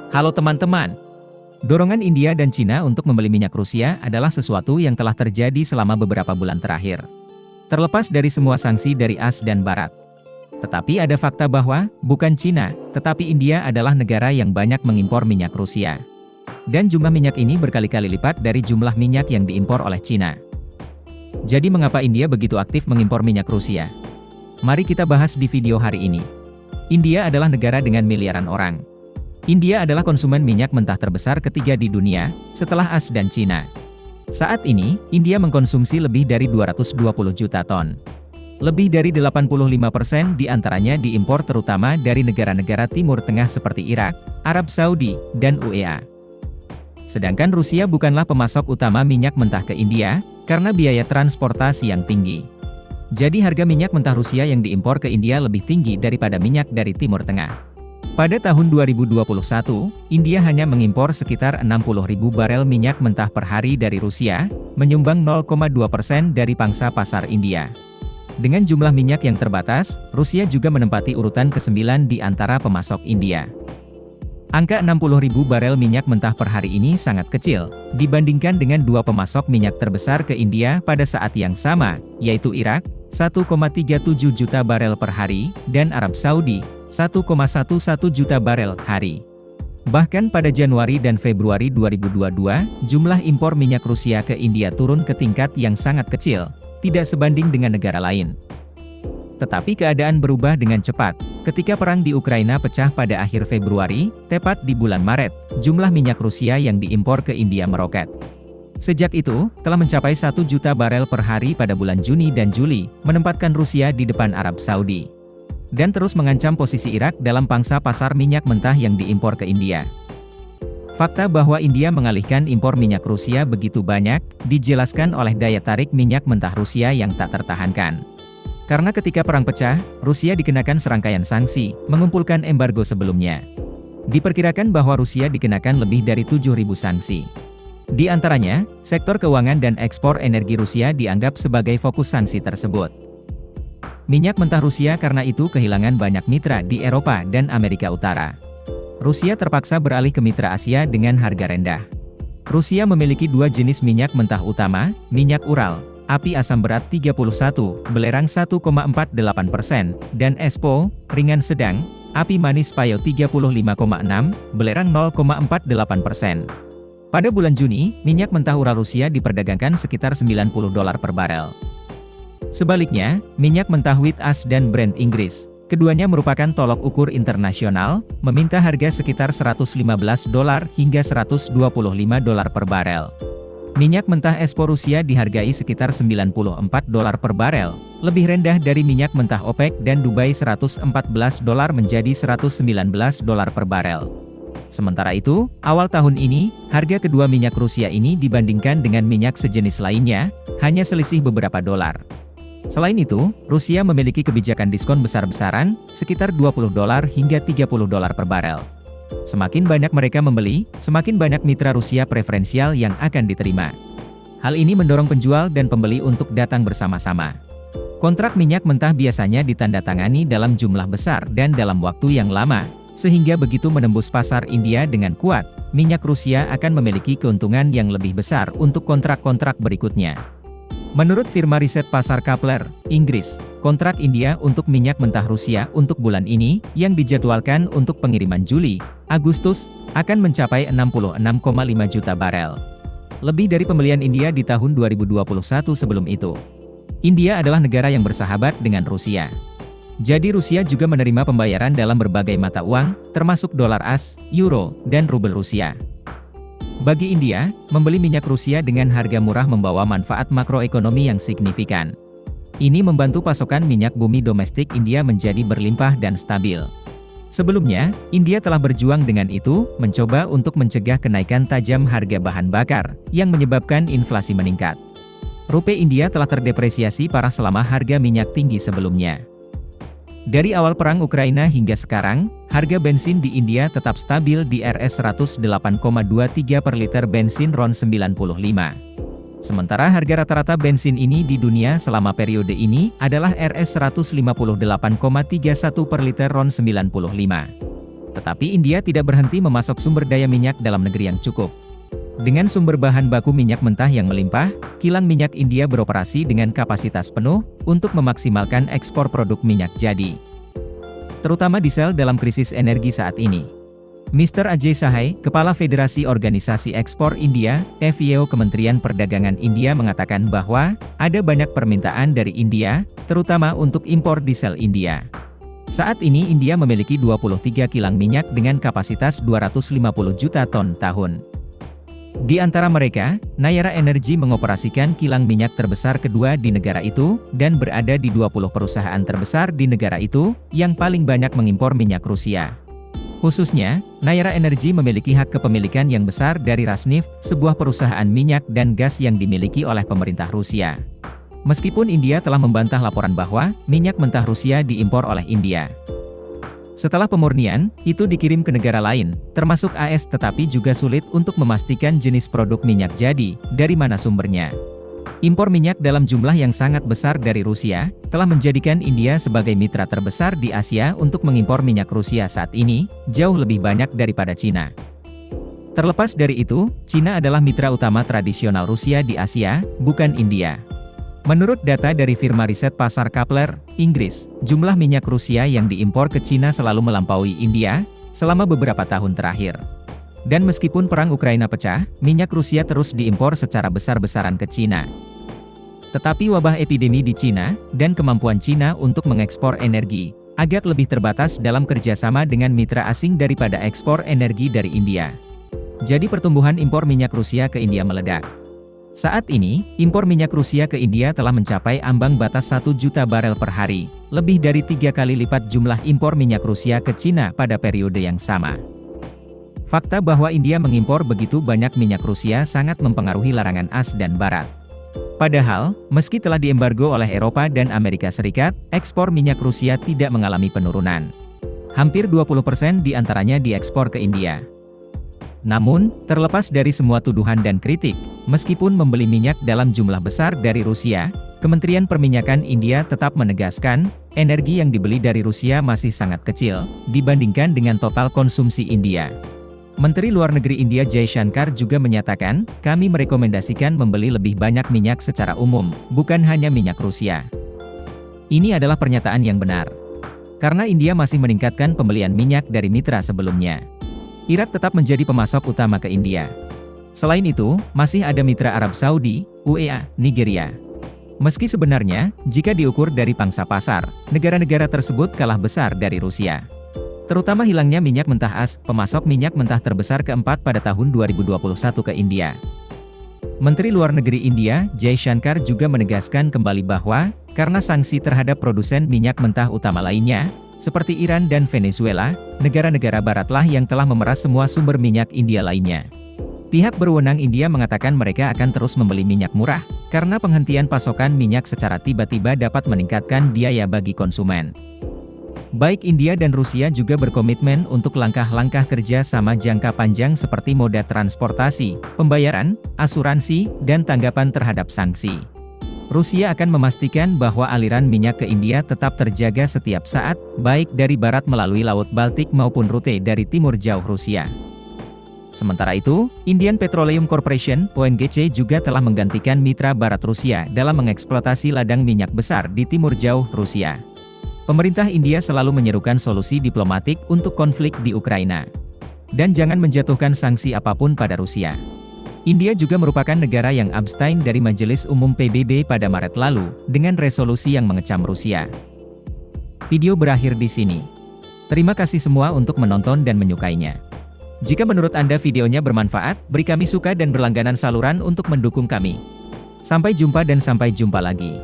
Halo teman-teman. Dorongan India dan Cina untuk membeli minyak Rusia adalah sesuatu yang telah terjadi selama beberapa bulan terakhir. Terlepas dari semua sanksi dari AS dan Barat. Tetapi ada fakta bahwa, bukan Cina, tetapi India adalah negara yang banyak mengimpor minyak Rusia. Dan jumlah minyak ini berkali-kali lipat dari jumlah minyak yang diimpor oleh Cina. Jadi mengapa India begitu aktif mengimpor minyak Rusia? Mari kita bahas di video hari ini. India adalah negara dengan miliaran orang. India adalah konsumen minyak mentah terbesar ketiga di dunia, setelah AS dan Cina. Saat ini, India mengkonsumsi lebih dari 220 juta ton. Lebih dari 85% diantaranya diimpor terutama dari negara-negara Timur Tengah seperti Irak, Arab Saudi, dan UEA. Sedangkan Rusia bukanlah pemasok utama minyak mentah ke India, karena biaya transportasi yang tinggi. Jadi harga minyak mentah Rusia yang diimpor ke India lebih tinggi daripada minyak dari Timur Tengah. Pada tahun 2021, India hanya mengimpor sekitar 60.000 barel minyak mentah per hari dari Rusia, menyumbang 0,2% dari pangsa pasar India. Dengan jumlah minyak yang terbatas, Rusia juga menempati urutan ke-9 di antara pemasok India. Angka 60.000 barel minyak mentah per hari ini sangat kecil, dibandingkan dengan dua pemasok minyak terbesar ke India pada saat yang sama, yaitu Irak, 1,37 juta barel per hari, dan Arab Saudi, 1,11 juta barel hari. Bahkan pada Januari dan Februari 2022, jumlah impor minyak Rusia ke India turun ke tingkat yang sangat kecil, tidak sebanding dengan negara lain. Tetapi keadaan berubah dengan cepat, ketika perang di Ukraina pecah pada akhir Februari, tepat di bulan Maret, jumlah minyak Rusia yang diimpor ke India meroket. Sejak itu, telah mencapai 1 juta barel per hari pada bulan Juni dan Juli, menempatkan Rusia di depan Arab Saudi. Dan terus mengancam posisi Irak dalam pangsa pasar minyak mentah yang diimpor ke India. Fakta bahwa India mengalihkan impor minyak Rusia begitu banyak, dijelaskan oleh daya tarik minyak mentah Rusia yang tak tertahankan. Karena ketika perang pecah, Rusia dikenakan serangkaian sanksi, mengumpulkan embargo sebelumnya. Diperkirakan bahwa Rusia dikenakan lebih dari 7.000 sanksi. Di antaranya, sektor keuangan dan ekspor energi Rusia dianggap sebagai fokus sanksi tersebut. Minyak mentah Rusia karena itu kehilangan banyak mitra di Eropa dan Amerika Utara. Rusia terpaksa beralih ke mitra Asia dengan harga rendah. Rusia memiliki dua jenis minyak mentah utama, minyak Ural, api asam berat 31, belerang 1,48%, dan ESPO, ringan sedang, api manis payo 35,6, belerang 0,48%. Pada bulan Juni, minyak mentah Ural Rusia diperdagangkan sekitar $90 per barel. Sebaliknya, minyak mentah wheat AS dan Brent Inggris, keduanya merupakan tolok ukur internasional, meminta harga sekitar $115 hingga $125 per barel. Minyak mentah ESPO Rusia dihargai sekitar $94 per barel, lebih rendah dari minyak mentah OPEC dan Dubai $114 menjadi $119 per barel. Sementara itu, awal tahun ini, harga kedua minyak Rusia ini dibandingkan dengan minyak sejenis lainnya, hanya selisih beberapa dolar. Selain itu, Rusia memiliki kebijakan diskon besar-besaran, sekitar $20 hingga $30 per barel. Semakin banyak mereka membeli, semakin banyak mitra Rusia preferensial yang akan diterima. Hal ini mendorong penjual dan pembeli untuk datang bersama-sama. Kontrak minyak mentah biasanya ditandatangani dalam jumlah besar dan dalam waktu yang lama, sehingga begitu menembus pasar India dengan kuat, minyak Rusia akan memiliki keuntungan yang lebih besar untuk kontrak-kontrak berikutnya. Menurut firma riset pasar Kapler, Inggris, kontrak India untuk minyak mentah Rusia untuk bulan ini, yang dijadwalkan untuk pengiriman Juli, Agustus, akan mencapai 66,5 juta barel. Lebih dari pembelian India di tahun 2021 sebelum itu. India adalah negara yang bersahabat dengan Rusia. Jadi Rusia juga menerima pembayaran dalam berbagai mata uang, termasuk dolar AS, euro, dan rubel Rusia. Bagi India, membeli minyak Rusia dengan harga murah membawa manfaat makroekonomi yang signifikan. Ini membantu pasokan minyak bumi domestik India menjadi berlimpah dan stabil. Sebelumnya, India telah berjuang dengan itu, mencoba untuk mencegah kenaikan tajam harga bahan bakar, yang menyebabkan inflasi meningkat. Rupiah India telah terdepresiasi parah selama harga minyak tinggi sebelumnya. Dari awal perang Ukraina hingga sekarang, harga bensin di India tetap stabil di Rs 108,23 per liter bensin RON 95. Sementara harga rata-rata bensin ini di dunia selama periode ini adalah Rs 158,31 per liter RON 95. Tetapi India tidak berhenti memasok sumber daya minyak dalam negeri yang cukup. Dengan sumber bahan baku minyak mentah yang melimpah, kilang minyak India beroperasi dengan kapasitas penuh untuk memaksimalkan ekspor produk minyak jadi, terutama diesel dalam krisis energi saat ini. Mr. Ajay Sahai, Kepala Federasi Organisasi Ekspor India, FEO Kementerian Perdagangan India mengatakan bahwa ada banyak permintaan dari India, terutama untuk impor diesel India. Saat ini India memiliki 23 kilang minyak dengan kapasitas 250 juta ton tahun. Di antara mereka, Nayara Energy mengoperasikan kilang minyak terbesar kedua di negara itu, dan berada di 20 perusahaan terbesar di negara itu, yang paling banyak mengimpor minyak Rusia. Khususnya, Nayara Energy memiliki hak kepemilikan yang besar dari Rosneft, sebuah perusahaan minyak dan gas yang dimiliki oleh pemerintah Rusia. Meskipun India telah membantah laporan bahwa minyak mentah Rusia diimpor oleh India. Setelah pemurnian, itu dikirim ke negara lain, termasuk AS, tetapi juga sulit untuk memastikan jenis produk minyak jadi, dari mana sumbernya. Impor minyak dalam jumlah yang sangat besar dari Rusia, telah menjadikan India sebagai mitra terbesar di Asia untuk mengimpor minyak Rusia saat ini, jauh lebih banyak daripada Cina. Terlepas dari itu, Cina adalah mitra utama tradisional Rusia di Asia, bukan India. Menurut data dari firma riset pasar Kepler, Inggris, jumlah minyak Rusia yang diimpor ke Cina selalu melampaui India, selama beberapa tahun terakhir. Dan meskipun perang Ukraina pecah, minyak Rusia terus diimpor secara besar-besaran ke Cina. Tetapi wabah epidemi di Cina, dan kemampuan Cina untuk mengekspor energi, agak lebih terbatas dalam kerjasama dengan mitra asing daripada ekspor energi dari India. Jadi pertumbuhan impor minyak Rusia ke India meledak. Saat ini, impor minyak Rusia ke India telah mencapai ambang batas 1 juta barel per hari, lebih dari 3 kali lipat jumlah impor minyak Rusia ke Cina pada periode yang sama. Fakta bahwa India mengimpor begitu banyak minyak Rusia sangat mempengaruhi larangan AS dan Barat. Padahal, meski telah diembargo oleh Eropa dan Amerika Serikat, ekspor minyak Rusia tidak mengalami penurunan. Hampir 20% diantaranya diekspor ke India. Namun, terlepas dari semua tuduhan dan kritik, meskipun membeli minyak dalam jumlah besar dari Rusia, Kementerian Perminyakan India tetap menegaskan, energi yang dibeli dari Rusia masih sangat kecil, dibandingkan dengan total konsumsi India. Menteri Luar Negeri India Jai Shankar juga menyatakan, kami merekomendasikan membeli lebih banyak minyak secara umum, bukan hanya minyak Rusia. Ini adalah pernyataan yang benar. Karena India masih meningkatkan pembelian minyak dari mitra sebelumnya. Irak tetap menjadi pemasok utama ke India. Selain itu, masih ada mitra Arab Saudi, UEA, Nigeria. Meski sebenarnya, jika diukur dari pangsa pasar, negara-negara tersebut kalah besar dari Rusia. Terutama hilangnya minyak mentah AS, pemasok minyak mentah terbesar keempat pada tahun 2021 ke India. Menteri Luar Negeri India, Jai Shankar juga menegaskan kembali bahwa, karena sanksi terhadap produsen minyak mentah utama lainnya, seperti Iran dan Venezuela, negara-negara baratlah yang telah memeras semua sumber minyak India lainnya. Pihak berwenang India mengatakan mereka akan terus membeli minyak murah, karena penghentian pasokan minyak secara tiba-tiba dapat meningkatkan biaya bagi konsumen. Baik India dan Rusia juga berkomitmen untuk langkah-langkah kerja sama jangka panjang seperti moda transportasi, pembayaran, asuransi, dan tanggapan terhadap sanksi. Rusia akan memastikan bahwa aliran minyak ke India tetap terjaga setiap saat, baik dari barat melalui Laut Baltik maupun rute dari timur jauh Rusia. Sementara itu, Indian Petroleum Corporation (ONGC) juga telah menggantikan mitra barat Rusia dalam mengeksploitasi ladang minyak besar di timur jauh Rusia. Pemerintah India selalu menyerukan solusi diplomatik untuk konflik di Ukraina. Dan jangan menjatuhkan sanksi apapun pada Rusia. India juga merupakan negara yang abstain dari Majelis Umum PBB pada Maret lalu, dengan resolusi yang mengecam Rusia. Video berakhir di sini. Terima kasih semua untuk menonton dan menyukainya. Jika menurut Anda videonya bermanfaat, beri kami suka dan berlangganan saluran untuk mendukung kami. Sampai jumpa dan sampai jumpa lagi.